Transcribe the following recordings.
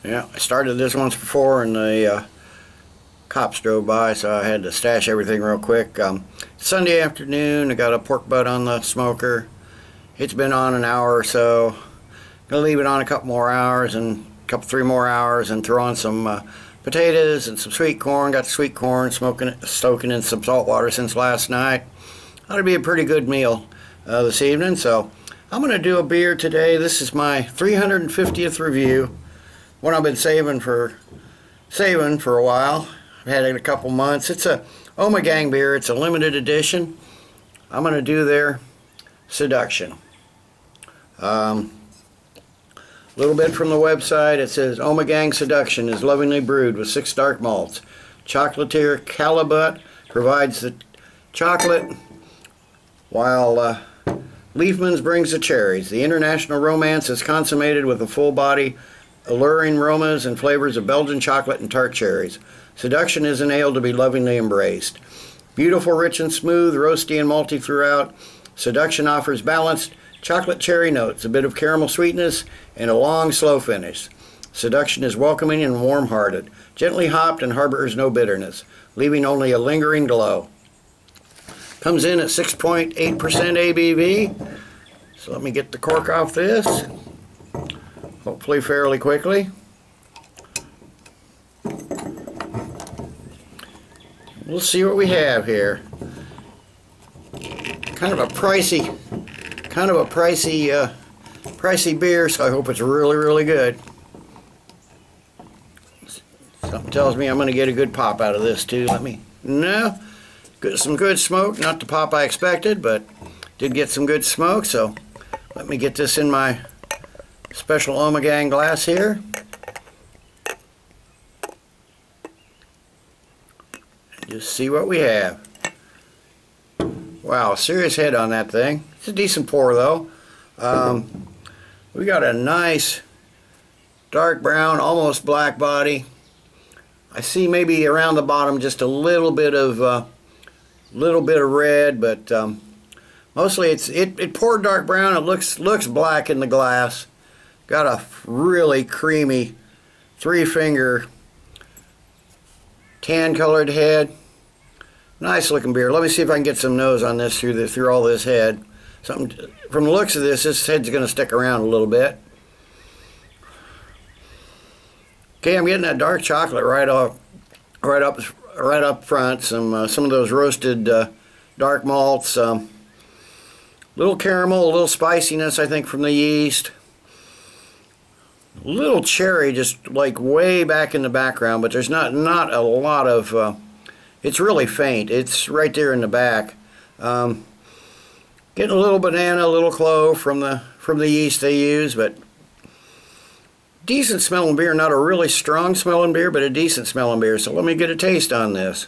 Yeah, I started this once before and the cops drove by, so I had to stash everything real quick. Sunday afternoon, I got a pork butt on the smoker. It's been on an hour or so. Gonna leave it on a couple more hours and three more hours, and throw on some potatoes and some sweet corn. Got the sweet corn soaking in some salt water since last night. Ought to be a pretty good meal this evening. So I'm gonna do a beer today. This is my 350th review. One I've been saving for a while. I've had it a couple months. It's a Ommegang beer. It's a limited edition. I'm going to do their Seduction. A little bit from the website. It says Ommegang Seduction is lovingly brewed with 6 dark malts. Chocolatier Callebut provides the chocolate, while Liefmans brings the cherries. The international romance is consummated with a full body, alluring aromas and flavors of Belgian chocolate and tart cherries. Seduction is an ale to be lovingly embraced. Beautiful, rich and smooth, roasty and malty throughout. Seduction offers balanced chocolate cherry notes, a bit of caramel sweetness, and a long, slow finish. Seduction is welcoming and warm-hearted, gently hopped and harbors no bitterness, leaving only a lingering glow. Comes in at 6.8% ABV. So let me get the cork off this. Hopefully fairly quickly. We'll see what we have here. Kind of a pricey beer, so I hope it's really, really good. Something tells me I'm going to get a good pop out of this too. Some good smoke. Not the pop I expected, but did get some good smoke. So let me get this in my special Ommegang glass here. Just see what we have. Wow, serious head on that thing. It's a decent pour though. We got a nice dark brown, almost black body. I see maybe around the bottom just a little bit of red, but mostly it poured dark brown. It looks black in the glass. Got a really creamy 3-finger tan colored head. Nice looking beer. Let me see if I can get some nose on this through all this head. Something from the looks of this head's going to stick around a little bit. Okay, I'm getting that dark chocolate right up front. Some of those roasted dark malts. Little caramel, a little spiciness, I think, from the yeast. Little cherry just like way back in the background, but there's not a lot of it's really faint. It's right there in the back. Getting a little banana, a little clove from the yeast they use, but decent smelling beer. Not a really strong smelling beer, but a decent smelling beer. So let me get a taste on this.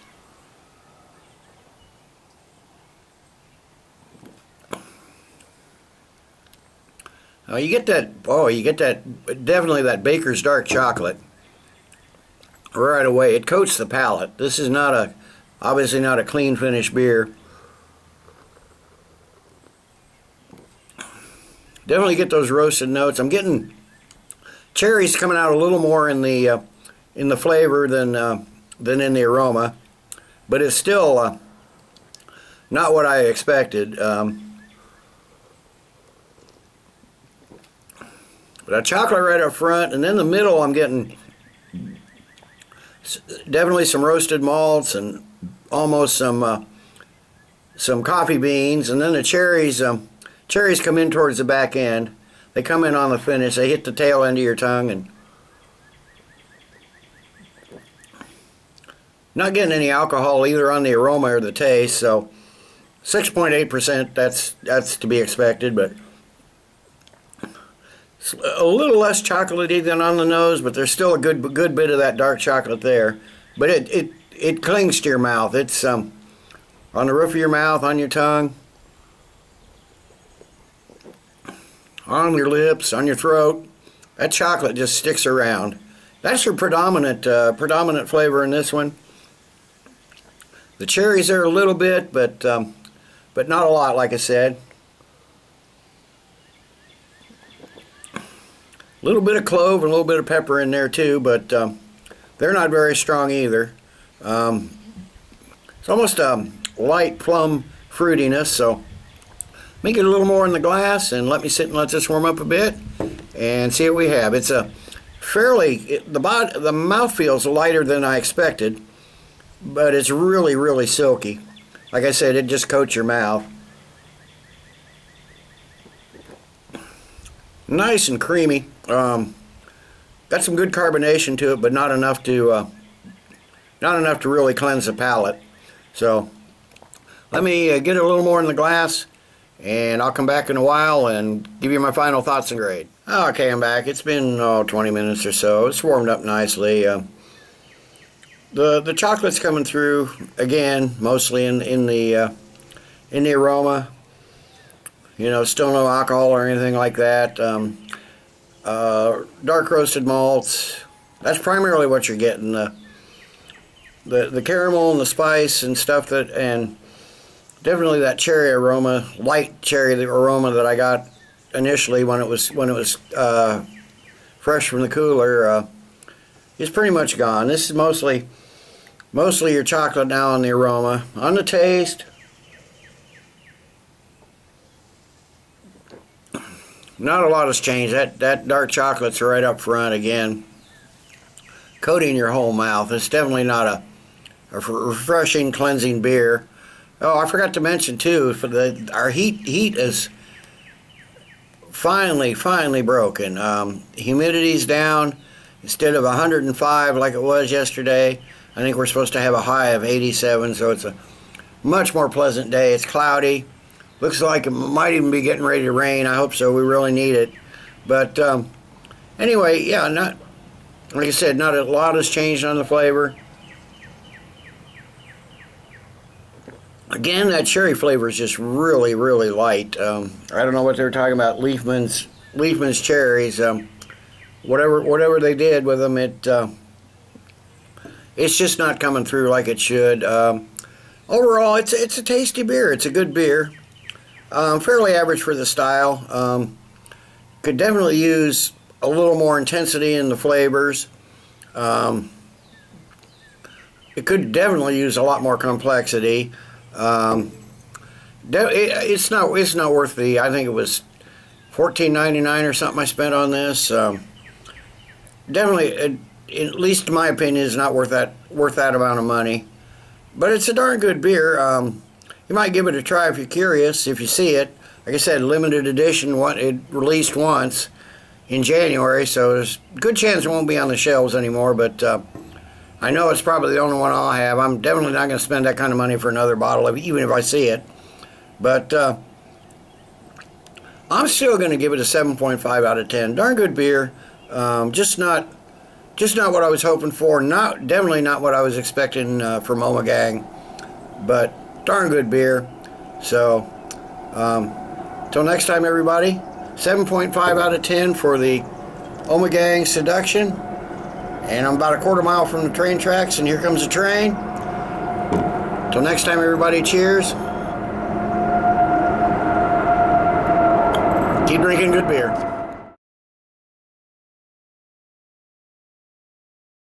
You get that definitely that Baker's dark chocolate right away. It coats the palate. This is obviously not a clean finish beer. Definitely get those roasted notes. I'm getting cherries coming out a little more in the flavor than in the aroma, but it's still not what I expected. But a chocolate right up front, and then the middle I'm getting definitely some roasted malts and almost some coffee beans, and then the cherries come in towards the back end. They come in on the finish. They hit the tail end of your tongue, and not getting any alcohol either on the aroma or the taste. So 6.8%, that's to be expected, but a little less chocolatey than on the nose, but there's still a good bit of that dark chocolate there. But it clings to your mouth. It's on the roof of your mouth, on your tongue, on your lips, on your throat. That chocolate just sticks around. That's your predominant flavor in this one. The cherries are a little bit, but not a lot, like I said. A little bit of clove and a little bit of pepper in there too, but they're not very strong either. It's almost a light plum fruitiness, so let me get a little more in the glass and let me sit and let this warm up a bit and see what we have. It's a fairly, the mouth feels lighter than I expected, but it's really, really silky. Like I said, it just coats your mouth. Nice and creamy. Got some good carbonation to it, but not enough to really cleanse the palate. So let me get a little more in the glass, and I'll come back in a while and give you my final thoughts and grade. Okay, I'm back. It's been 20 minutes or so. It's warmed up nicely. The chocolate's coming through again, mostly in the aroma. You know, still no alcohol or anything like that. Dark roasted malts. That's primarily what you're getting. The caramel and the spice and stuff and definitely that cherry aroma, light cherry aroma that I got initially when it was fresh from the cooler is pretty much gone. This is mostly your chocolate now on the aroma. On the taste, not a lot has changed. That dark chocolate's right up front again, coating your whole mouth. It's definitely not a refreshing, cleansing beer. Oh, I forgot to mention too, our heat is finally broken. Humidity's down. Instead of 105 like it was yesterday, I think we're supposed to have a high of 87, so it's a much more pleasant day. It's cloudy. Looks like it might even be getting ready to rain. I hope so. We really need it. But anyway, yeah, like I said, not a lot has changed on the flavor. Again, that cherry flavor is just really, really light. I don't know what they were talking about. Liefmans cherries. Whatever they did with them, it's just not coming through like it should. Overall, it's a tasty beer. It's a good beer. Fairly average for the style. Could definitely use a little more intensity in the flavors. It could definitely use a lot more complexity. It's not worth the, I think it was $14.99 or something I spent on this. Definitely, at least in my opinion, is not worth that amount of money. But it's a darn good beer. You might give it a try if you're curious, if you see it. Like I said, limited edition. It released once in January, so there's a good chance it won't be on the shelves anymore. But I know it's probably the only one I'll have. I'm definitely not going to spend that kind of money for another bottle, even if I see it. But I'm still going to give it a 7.5 out of 10. Darn good beer. Just not what I was hoping for. Definitely not what I was expecting from Ommegang. But darn good beer. So till next time, everybody. 7.5 out of 10 for the Ommegang Seduction. And I'm about a quarter mile from the train tracks, and here comes the train. Till next time, everybody, cheers. Keep drinking good beer.